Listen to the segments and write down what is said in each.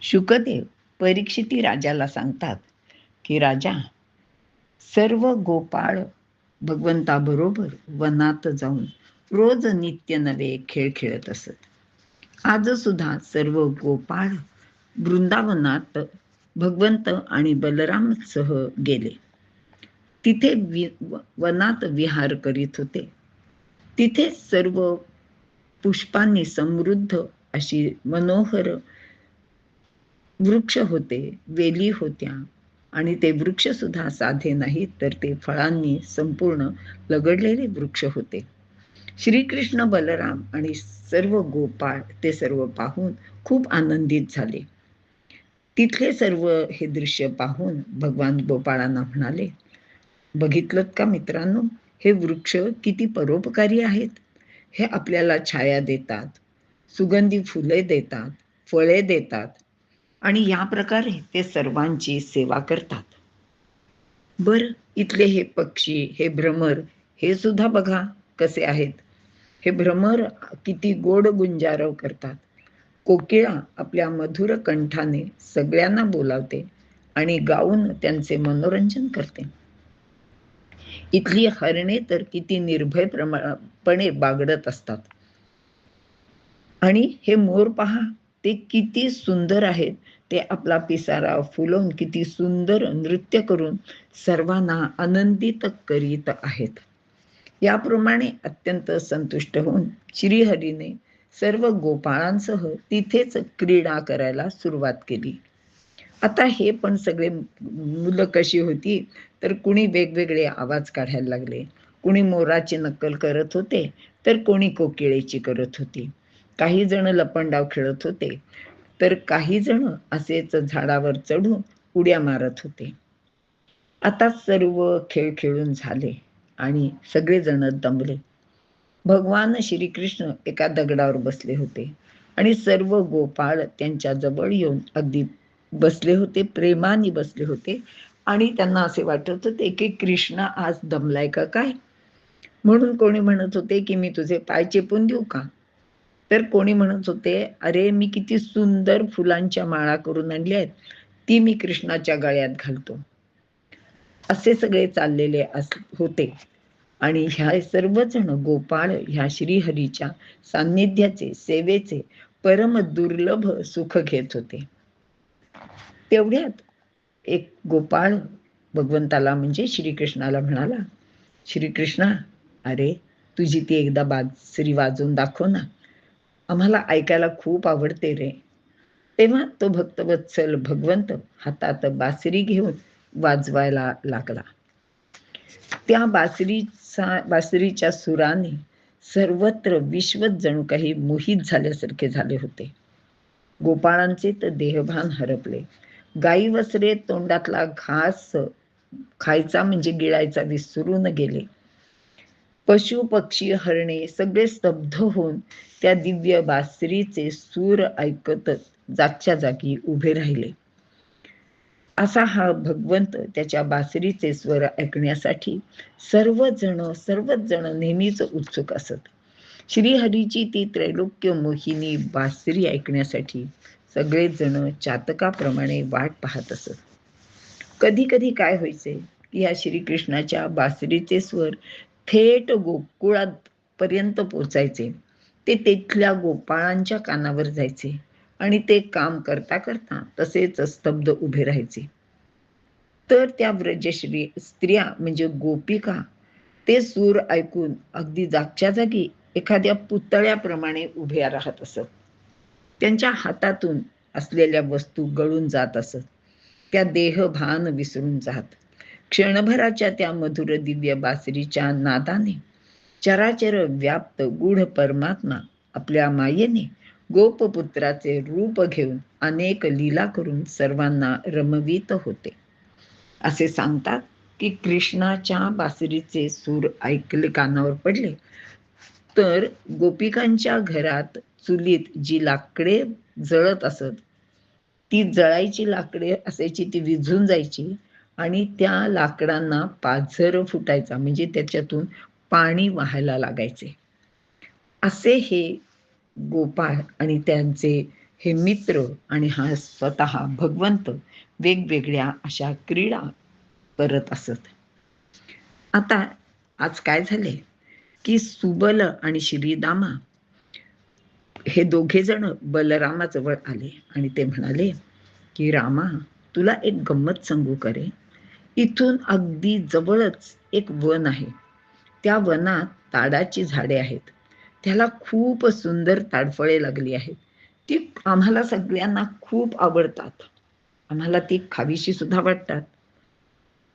शुकदेव परीक्षिती राजाला सांगतात की राजा, सर्व गोपाळ भगवंताबरोबर वनात जाऊन रोज नित्य नवे खेळ खेळत असत. आज सुद्धा सर्व गोपाळ वृंदावनात भगवंत आणि बलरामसह गेले. तिथे वनात विहार करीत होते. तिथे सर्व पुष्पांनी समृद्ध अशी मनोहर वृक्ष होते, वेली होत्या. आणि ते वृक्ष सुद्धा साधे नाहीत, तर ते फळांनी संपूर्ण लगडलेले वृक्ष होते. श्रीकृष्ण, बलराम आणि सर्व गोपाळ ते सर्व पाहून खूप आनंदित झाले. तिथले सर्व हे दृश्य पाहून भगवान गोपाळांना म्हणाले, बघितलं का मित्रांनो, हे वृक्ष किती परोपकारी आहेत. हे आपल्याला छाया देतात, सुगंधी फुले देतात, फळे देतात आणि या प्रकारे ते सर्वांची सेवा करतात. बर, इथले हे पक्षी, हे भ्रमर, हे सुद्धा बघा कसे आहेत. हे भ्रमर किती गोड गुंजारव करतात. कोकिळा आपल्या मधुर कंठाने सगळ्यांना बोलावते आणि गाऊन त्यांचे मनोरंजन करते. इथली हरणे तर किती निर्भयपणे बागडत असतात. आणि हे मोर पहा, ते किती सुंदर आहेत. ते आपला पिसारा फुलवून किती सुंदर नृत्य करून सर्वांना आनंदित करीत आहेत. याप्रमाणे अत्यंत संतुष्ट होऊन श्रीहरीने सर्व गोपाळांसह तिथेच क्रीडा करायला सुरुवात केली. आता हे पण सगळे मुलं कशी होती, तर कुणी वेगवेगळे आवाज काढायला लागले. कुणी मोराची नक्कल करत होते, तर कोणी कोकिळेची करत होती. काही जण लपंडाव खेळत होते, तर काही जण असेच झाडावर चढून उड्या मारत होते. आता सर्व खेळ खेळून झाले आणि सगळेजण दमले. भगवान श्रीकृष्ण एका दगडावर बसले होते आणि सर्व गोपाळ त्यांच्या जवळ येऊन अगदी बसले होते, प्रेमाने बसले होते. आणि त्यांना असे वाटत होते की कृष्ण आज दमलाय का काय. म्हणून कोणी म्हणत होते की मी तुझे पाय चेपून देऊ का, तर कोणी म्हणत होते अरे मी किती सुंदर फुलांच्या माळा करून आणल्या आहेत, ती मी कृष्णाच्या गळ्यात घालतो. असे सगळे चाललेले होते. आणि ह्या सर्वजण गोपाळ ह्या श्रीहरीच्या सान्निध्याचे, सेवेचे परम दुर्लभ सुख घेत होते. तेवढ्यात एक गोपाळ भगवंताला म्हणजे श्रीकृष्णाला म्हणाला, श्रीकृष्णा, अरे तुझी ती एकदा बासरी वाजवून दाखव ना, आम्हाला ऐकायला खूप आवडते रे. तेव्हा तो भक्तवत्सल भगवंत हातात बासरी घेऊन वाजवायला लागला. त्या बासरीच्या सुराने सर्वत्र विश्वच जणू काही मोहित झाल्यासारखे झाले होते. गोपाळांचे तर देहभान हरपले. गाई वसरे तोंडातला घास खायचा म्हणजे गिळायचा विसरून गेले. पशु पक्षी हरणे सगळे स्तब्ध होऊन त्या दिव्य बासरीचे सूर ऐकत जागच्या जागी उभे राहिले. असा हा भगवंत त्याच्या बासरीचे स्वर ऐकण्यासाठी सर्वच जण नेहमीच उत्सुक असत. श्रीहरीची ती त्रैलोक्य मोहिनी बासरी ऐकण्यासाठी सगळेच जण चातकाप्रमाणे वाट पाहत असत. कधी कधी काय व्हायचे की या श्रीकृष्णाच्या बासरीचे स्वर थेट गोकुळात पर्यंत पोचायचे. ते तिथल्या गोपाळांच्या कानावर जायचे आणि ते काम करता करता तसेच स्तब्ध उभे राहायचे. तर त्या व्रजश्री स्त्रिया म्हणजे गोपिका ते सूर ऐकून अगदी जागच्या जागी एखाद्या पुतळ्याप्रमाणे उभ्या राहत असत. त्यांच्या हातातून असलेल्या वस्तू गळून जात असत. त्या देहभान विसरून जात. क्षणभराच्या त्या मधुर दिव्य बासरीच्या नादाने चराचर व्याप्त गूढ परमात्मा आपल्या मायेने गोपपुत्राचे रूप घेऊन अनेक लीला करून सर्वांना रमवीत होते. असे सांगतात की कृष्णाच्या बासरीचे सूर ऐकले, कानावर पडले, तर गोपिकांच्या घरात चुलीत जी लाकडे जळत असत, ती जळायची लाकडे असायची, ती विझून जायची आणि त्या लाकडांना पाझर फुटायचा, म्हणजे त्याच्यातून पाणी वाहायला लागायचे. असे हे गोपाळ आणि त्यांचे हे मित्र आणि हा स्वतः भगवंत वेगवेगळ्या अशा क्रीडा करत असत. आता आज काय झाले की सुबल आणि श्रीदामा हे दोघे जण बलरामाजवळ आले आणि ते म्हणाले की रामा, तुला एक गंमत सांगू करे. इथून अगदी जवळच एक वन आहे. त्या वनात ताडाची झाडे आहेत. त्याला खूप सुंदर ताडफळे लागली आहेत. ती आम्हाला सगळ्यांना खूप आवडतात. आम्हाला ती खावीशी सुद्धा वाटतात.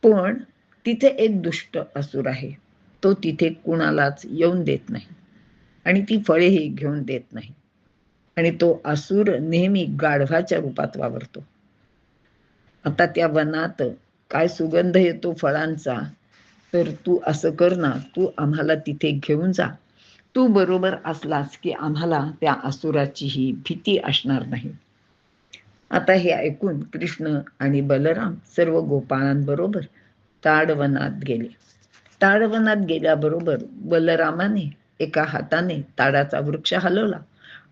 पण तिथे एक दुष्ट असुर आहे. तो तिथे कुणालाच येऊन देत नाही आणि ती फळेही घेऊन देत नाही. आणि तो असुर नेहमी गाढवाच्या रूपात वावरतो. आता त्या वनात काय सुगंध येतो फळांचा, तर तू असं कर ना, तू आम्हाला तिथे घेऊन जा. तू बरोबर असलास की आम्हाला त्या असुराचीही भीती असणार नाही. आता हे ऐकून कृष्ण आणि बलराम सर्व गोपाळांबरोबर ताडवनात गेले. ताडवनात गेल्याबरोबर बलरामाने एका हाताने ताडाचा वृक्ष हलवला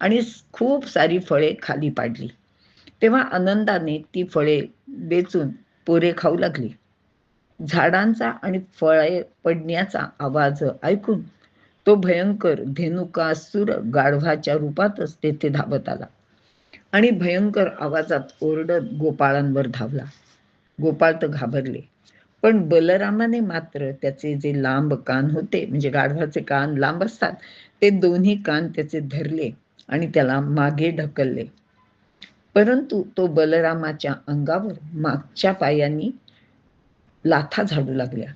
आणि खूप सारी फळे खाली पाडली. तेव्हा आनंदाने ती फळे वेचून पोरे खाऊ लागली. झाडांचा आणि फळे पडण्याचा आवाज ऐकून तो भयंकर धेनुकासूर गाढवाच्या रूपातच तेथे धावत आला आणि भयंकर आवाजात ओरडत गोपाळांवर धावला. गोपाळ तर घाबरले. पण बलरामाने मात्र त्याचे जे लांब कान होते, म्हणजे गाढवाचे कान लांब असतात, ते दोन्ही कान त्याचे धरले आणि त्याला मागे ढकलले. परंतु तो बलरामाच्या अंगावर मागच्या पायांनी लाथा झाडू लागल्या.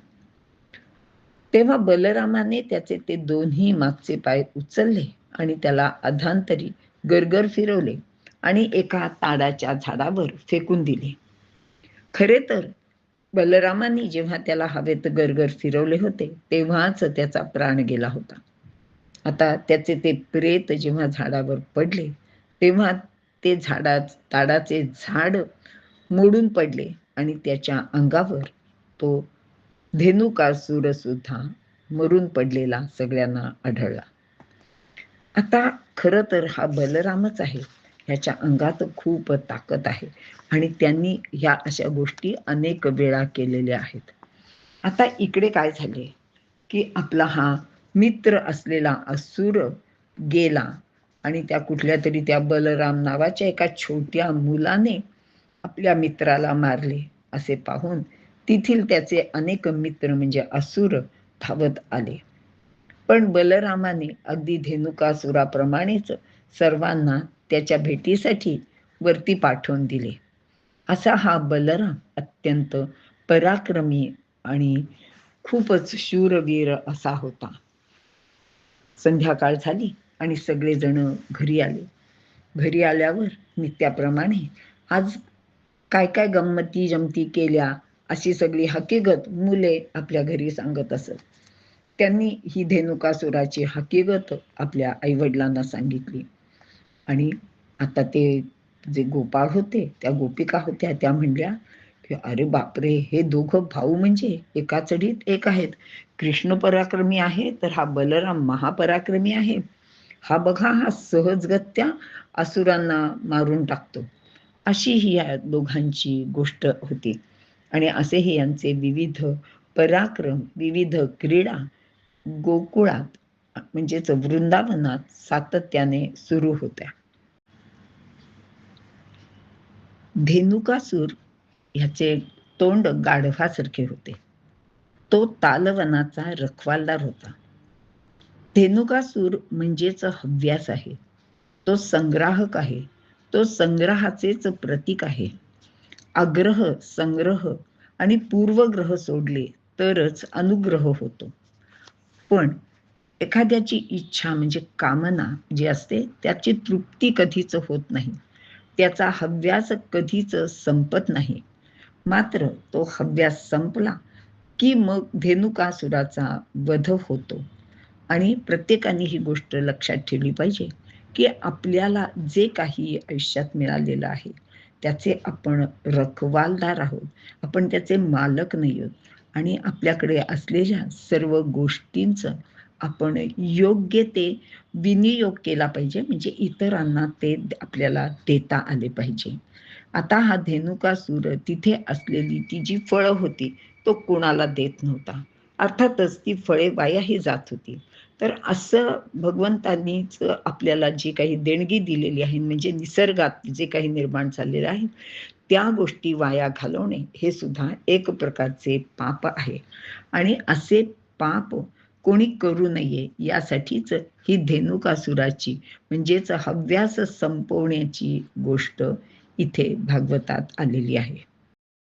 तेव्हा बलरामाने त्याचे ते दोन्ही मागचे पाय उचलले आणि त्याला अधांतरी गरगर फिरवले आणि एका ताडाच्या झाडावर फेकून दिले. खरे तर बलरामाने जेव्हा त्याला हवेत गरगर फिरवले होते, तेव्हाच त्याचा प्राण गेला होता. आता त्याचे ते प्रेत जेव्हा झाडावर पडले, तेव्हा ते ताडाचे झाड मोडून पडले आणि त्याच्या अंगावर तो धेनुकासूर सुद्धा मरून पडलेला सगळ्यांना आढळला. आता खरं तर हा बलरामच आहे. ह्याच्या अंगात खूप ताकद आहे आणि त्यांनी ह्या अशा गोष्टी अनेक वेळा केलेल्या आहेत. आता इकडे काय झाले की आपला हा मित्र असलेला असुर गेला आणि त्या कुठल्या तरी त्या बलराम नावाच्या एका छोट्या मुलाने आपल्या मित्राला मारले असे पाहून तेथील त्याचे अनेक मित्र म्हणजे असुर धावत आले. पण बलरामाने अगदी धेनुकासुराप्रमाणेच सर्वांना त्याच्या भेटीसाठी वरती पाठवून दिले. असा हा बलराम अत्यंत पराक्रमी आणि खूपच शूरवीर असा होता. संध्याकाळ झाली आणि सगळेजण घरी आले. घरी आल्यावर नित्याप्रमाणे आज काय काय गंमती जमती केल्या अशी सगळी हकीकत मुले आपल्या घरी सांगत असत. त्यांनी ही धेनुकासुराची हकीकत आपल्या आईवडिलांना सांगितली आणि आता ते जे गोपाळ होते, त्या गोपिका होत्या, त्या म्हणल्या की अरे बापरे, हे दोघं भाऊ म्हणजे एका चढीत एक आहेत. कृष्ण पराक्रमी आहे तर हा बलराम महापराक्रमी आहे. हा बघा, हा सहजगत्या असुरांना मारून टाकतो. अशी ही या दोघांची गोष्ट होती आणि असेही यांचे विविध पराक्रम, विविध क्रीडा गोकुळात म्हणजेच वृंदावनात सातत्याने सुरू होत्या. धेनुकासूर ह्याचे तोंड गाढवासारखे होते. तो तालवनाचा रखवालदार होता. धेनुकासूर म्हणजेच हव्यास आहे. तो संग्राहक आहे. तो संग्रहाचेच प्रतीक आहे. आग्रह, संग्रह आणि पूर्वग्रह सोडले तरच अनुग्रह होतो. पण एखाद्याची इच्छा म्हणजे कामना जी असते त्याची तृप्ती कधीच होत नाही. त्याचा हव्यास कधीच संपत नाही. मात्र तो हव्यास संपला की मग धेनुकासुराचा वध होतो. आणि प्रत्येकाने ही गोष्ट लक्षात ठेवली पाहिजे की आपल्याला जे काही आयुष्यात मिळालेलं आहे त्याचे आपण रखवालदार आहोत. आपण त्याचे मालक नाही आहोत आणि आपल्याकडे असलेल्या सर्व गोष्टींचं आपण योग्य ते विनियोग केला पाहिजे, म्हणजे इतरांना ते आपल्याला देता आले पाहिजे. आता हा धेनुकासूर तिथे असलेली ती जी फळं होती, तो कोणाला देत नव्हता. अर्थातच ती फळे वायाही जात होती. तर असं भगवंतांनीच आपल्याला जी काही देणगी दिलेली आहे, म्हणजे निसर्गात जे काही निर्माण झालेलं आहे, त्या गोष्टी वाया घालवणे हे सुद्धा एक प्रकारचे पाप आहे. आणि असे पाप कोणी करू नये यासाठीच ही धेनुकासुराची म्हणजेच हव्यास संपवण्याची गोष्ट इथे भागवतात आलेली आहे.